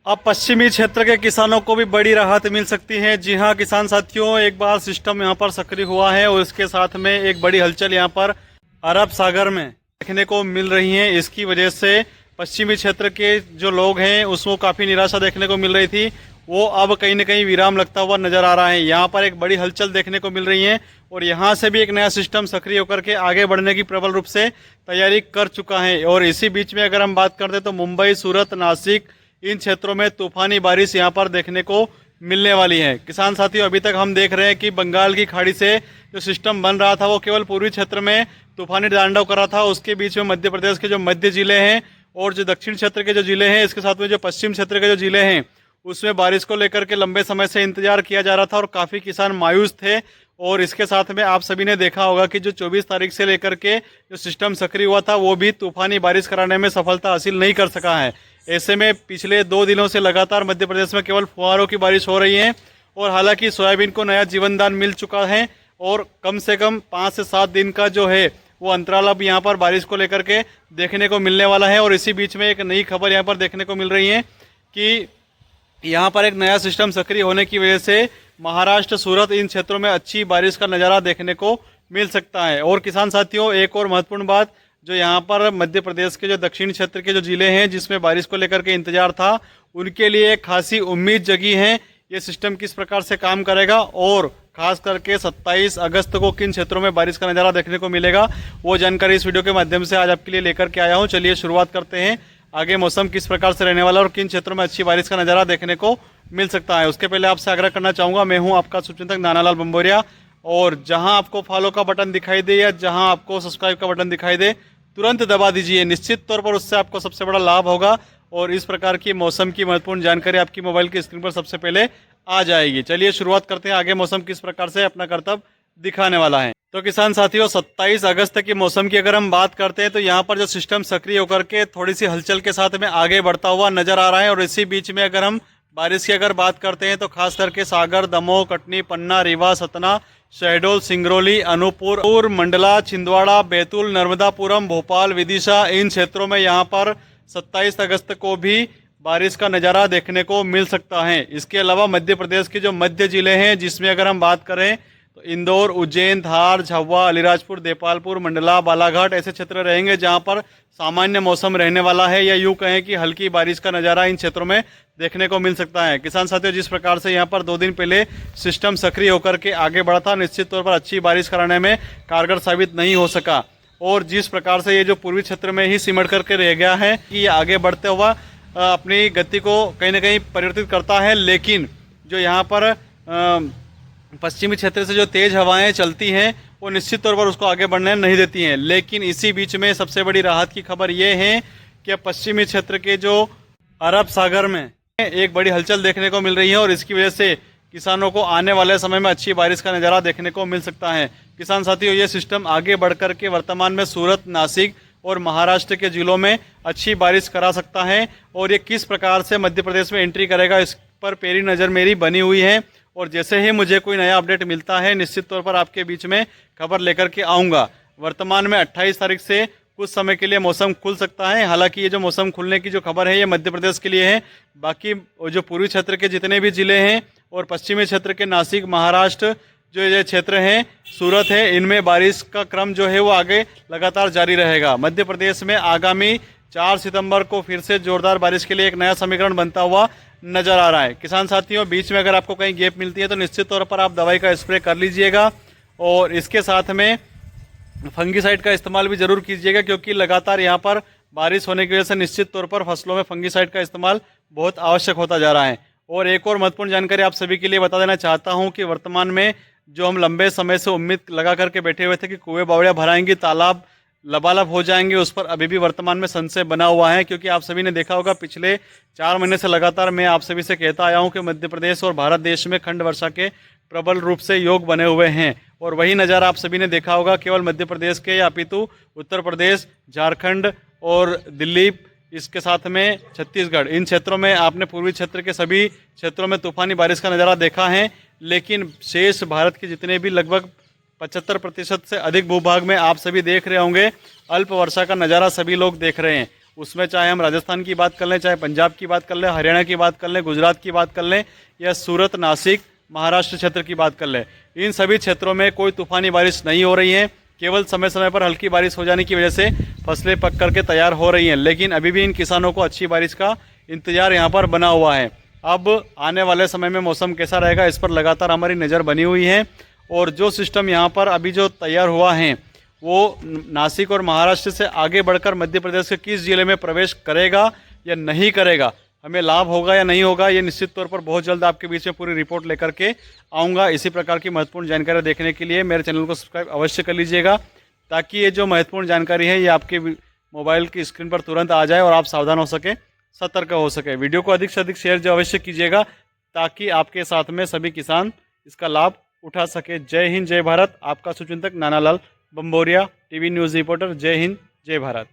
अब पश्चिमी क्षेत्र के किसानों को भी बड़ी राहत मिल सकती है। जी हां किसान साथियों, एक बार सिस्टम यहां पर सक्रिय हुआ है और इसके साथ में एक बड़ी हलचल यहां पर अरब सागर में देखने को मिल रही है। इसकी वजह से पश्चिमी क्षेत्र के जो लोग हैं उसको काफ़ी निराशा देखने को मिल रही थी, वो अब कहीं ना कहीं विराम लगता हुआ नजर आ रहा है। यहाँ पर एक बड़ी हलचल देखने को मिल रही है और यहाँ से भी एक नया सिस्टम सक्रिय होकर के आगे बढ़ने की प्रबल रूप से तैयारी कर चुका है। और इसी बीच में अगर हम बात करते हैं तो मुंबई, सूरत, नासिक इन क्षेत्रों में तूफानी बारिश यहाँ पर देखने को मिलने वाली है। किसान साथियों, अभी तक हम देख रहे हैं कि बंगाल की खाड़ी से जो सिस्टम बन रहा था वो केवल पूर्वी क्षेत्र में तूफानी तांडव कर रहा था। उसके बीच में मध्य प्रदेश के जो मध्य जिले हैं और जो दक्षिण क्षेत्र के जो जिले हैं, इसके साथ में जो पश्चिम क्षेत्र के जो जिले हैं, उसमें बारिश को लेकर के लंबे समय से इंतजार किया जा रहा था और काफ़ी किसान मायूस थे। और इसके साथ में आप सभी ने देखा होगा कि जो 24 तारीख से लेकर के जो सिस्टम सक्रिय हुआ था वो भी तूफानी बारिश कराने में सफलता हासिल नहीं कर सका है। ऐसे में पिछले 2 दिनों से लगातार मध्य प्रदेश में केवल फुहारों की बारिश हो रही है। और हालांकि सोयाबीन को नया जीवनदान मिल चुका है और कम से कम 5 से 7 दिन का जो है वो अंतराल अब यहाँ पर बारिश को लेकर के देखने को मिलने वाला है। और इसी बीच में एक नई खबर यहाँ पर देखने को मिल रही है कि यहाँ पर एक नया सिस्टम सक्रिय होने की वजह से महाराष्ट्र, सूरत इन क्षेत्रों में अच्छी बारिश का नज़ारा देखने को मिल सकता है। और किसान साथियों, एक और महत्वपूर्ण बात, जो यहाँ पर मध्य प्रदेश के जो दक्षिण क्षेत्र के जो जिले हैं जिसमें बारिश को लेकर के इंतजार था, उनके लिए एक खासी उम्मीद जगी है। ये सिस्टम किस प्रकार से काम करेगा और खास करके 27 अगस्त को किन क्षेत्रों में बारिश का नज़ारा देखने को मिलेगा, वो जानकारी इस वीडियो के माध्यम से आज आपके लिए लेकर के आया हूँ। चलिए शुरुआत करते हैं। आगे मौसम किस प्रकार से रहने वाला और किन क्षेत्रों में अच्छी बारिश का नज़ारा देखने को मिल सकता है, उसके पहले आपसे आग्रह करना चाहूँगा। मैं हूँ आपका शुभचिंतक नानालाल बंबोरिया, और जहाँ आपको फॉलो का बटन दिखाई दे या जहाँ आपको सब्सक्राइब का बटन दिखाई दे, तुरंत दबा दीजिए। निश्चित तौर पर उससे आपको सबसे बड़ा लाभ होगा और इस प्रकार की मौसम की महत्वपूर्ण जानकारी आपकी मोबाइल की स्क्रीन पर सबसे पहले आ जाएगी। चलिए शुरुआत करते हैं। आगे मौसम किस प्रकार से अपना कर्तव्य दिखाने वाला है। तो किसान साथियों, 27 अगस्त की मौसम की अगर हम बात करते हैं तो यहाँ पर जो सिस्टम सक्रिय होकर के थोड़ी सी हलचल के साथ में आगे बढ़ता हुआ नजर आ रहा है। और इसी बीच में अगर हम बारिश की अगर बात करते हैं तो खास करके सागर, दमोह, कटनी, पन्ना, रीवा, सतना, शहडोल, सिंगरौली, अनूपपुर, मंडला, छिंदवाड़ा, बैतूल, नर्मदापुरम, भोपाल, विदिशा इन क्षेत्रों में यहाँ पर 27 अगस्त को भी बारिश का नज़ारा देखने को मिल सकता है। इसके अलावा मध्य प्रदेश के जो मध्य जिले हैं जिसमें अगर हम बात करें तो इंदौर, उज्जैन, धार, झाबुआ, अलीराजपुर, देपालपुर, मंडला, बालाघाट ऐसे क्षेत्र रहेंगे जहां पर सामान्य मौसम रहने वाला है, या यूं कहें कि हल्की बारिश का नज़ारा इन क्षेत्रों में देखने को मिल सकता है। किसान साथियों, जिस प्रकार से यहां पर 2 दिन पहले सिस्टम सक्रिय होकर के आगे बढ़ा था, निश्चित तौर पर अच्छी बारिश कराने में कारगर साबित नहीं हो सका। और जिस प्रकार से ये जो पूर्वी क्षेत्र में ही सिमट करके रह गया है कि ये आगे बढ़ते हुआ अपनी गति को कहीं ना कहीं परिवर्तित करता है, लेकिन जो यहाँ पर पश्चिमी क्षेत्र से जो तेज हवाएं चलती हैं वो निश्चित तौर पर उसको आगे बढ़ने नहीं देती हैं। लेकिन इसी बीच में सबसे बड़ी राहत की खबर ये है कि पश्चिमी क्षेत्र के जो अरब सागर में एक बड़ी हलचल देखने को मिल रही है और इसकी वजह से किसानों को आने वाले समय में अच्छी बारिश का नज़ारा देखने को मिल सकता है। किसान साथियों, ये सिस्टम आगे बढ़ कर के वर्तमान में सूरत, नासिक और महाराष्ट्र के जिलों में अच्छी बारिश करा सकता है। और ये किस प्रकार से मध्य प्रदेश में एंट्री करेगा, इस पर पैरी नज़र मेरी बनी हुई है। और जैसे ही मुझे कोई नया अपडेट मिलता है निश्चित तौर पर आपके बीच में खबर लेकर के आऊँगा। वर्तमान में 28 तारीख से कुछ समय के लिए मौसम खुल सकता है। हालांकि ये जो मौसम खुलने की जो खबर है ये मध्य प्रदेश के लिए है। बाकी जो पूर्वी क्षेत्र के जितने भी जिले हैं और पश्चिमी क्षेत्र के नासिक, महाराष्ट्र जो ये क्षेत्र हैं, सूरत है, इनमें बारिश का क्रम जो है वो आगे लगातार जारी रहेगा। मध्य प्रदेश में आगामी 4 सितंबर को फिर से जोरदार बारिश के लिए एक नया समीकरण बनता हुआ नजर आ रहा है। किसान साथियों, बीच में अगर आपको कहीं गैप मिलती है तो निश्चित तौर पर आप दवाई का स्प्रे कर लीजिएगा और इसके साथ में फंगीसाइड का इस्तेमाल भी जरूर कीजिएगा, क्योंकि लगातार यहाँ पर बारिश होने की वजह से निश्चित तौर पर फसलों में फंगीसाइड का इस्तेमाल बहुत आवश्यक होता जा रहा है। और एक और महत्वपूर्ण जानकारी आप सभी के लिए बता देना चाहता हूँ कि वर्तमान में जो हम लंबे समय से उम्मीद लगा करके बैठे हुए थे कि कुएं बावड़ियाँ भराएंगी, तालाब लबालब हो जाएंगे, उस पर अभी भी वर्तमान में संशय बना हुआ है। क्योंकि आप सभी ने देखा होगा पिछले 4 महीने से लगातार मैं आप सभी से कहता आया हूं कि मध्य प्रदेश और भारत देश में खंड वर्षा के प्रबल रूप से योग बने हुए हैं। और वही नज़ारा आप सभी ने देखा होगा केवल मध्य प्रदेश के या अपितु उत्तर प्रदेश, झारखंड और दिल्ली, इसके साथ में छत्तीसगढ़, इन क्षेत्रों में आपने पूर्वी क्षेत्र के सभी क्षेत्रों में तूफानी बारिश का नज़ारा देखा है। लेकिन शेष भारत के जितने भी लगभग 75% से अधिक भूभाग में आप सभी देख रहे होंगे अल्प वर्षा का नज़ारा सभी लोग देख रहे हैं। उसमें चाहे हम राजस्थान की बात कर लें, चाहे पंजाब की बात कर लें, हरियाणा की बात कर लें, गुजरात की बात कर लें, या सूरत, नासिक, महाराष्ट्र क्षेत्र की बात कर लें, इन सभी क्षेत्रों में कोई तूफानी बारिश नहीं हो रही है। केवल समय समय पर हल्की बारिश हो जाने की वजह से फसलें पक करके तैयार हो रही हैं, लेकिन अभी भी इन किसानों को अच्छी बारिश का इंतजार यहाँ पर बना हुआ है। अब आने वाले समय में मौसम कैसा रहेगा, इस पर लगातार हमारी नज़र बनी हुई है। और जो सिस्टम यहाँ पर अभी जो तैयार हुआ है वो नासिक और महाराष्ट्र से आगे बढ़कर मध्य प्रदेश के किस जिले में प्रवेश करेगा या नहीं करेगा, हमें लाभ होगा या नहीं होगा, ये निश्चित तौर पर बहुत जल्द आपके बीच में पूरी रिपोर्ट लेकर के आऊँगा। इसी प्रकार की महत्वपूर्ण जानकारी देखने के लिए मेरे चैनल को सब्सक्राइब अवश्य कर लीजिएगा, ताकि ये जो महत्वपूर्ण जानकारी है ये आपके मोबाइल की स्क्रीन पर तुरंत आ जाए और आप सावधान हो सके, सतर्क हो सके। वीडियो को अधिक से अधिक शेयर जो अवश्य कीजिएगा, ताकि आपके साथ में सभी किसान इसका लाभ उठा सके। जय हिंद, जय भारत। आपका सुचिंतक Nanalal Bamboria, TV news reporter. जय हिंद, जय भारत।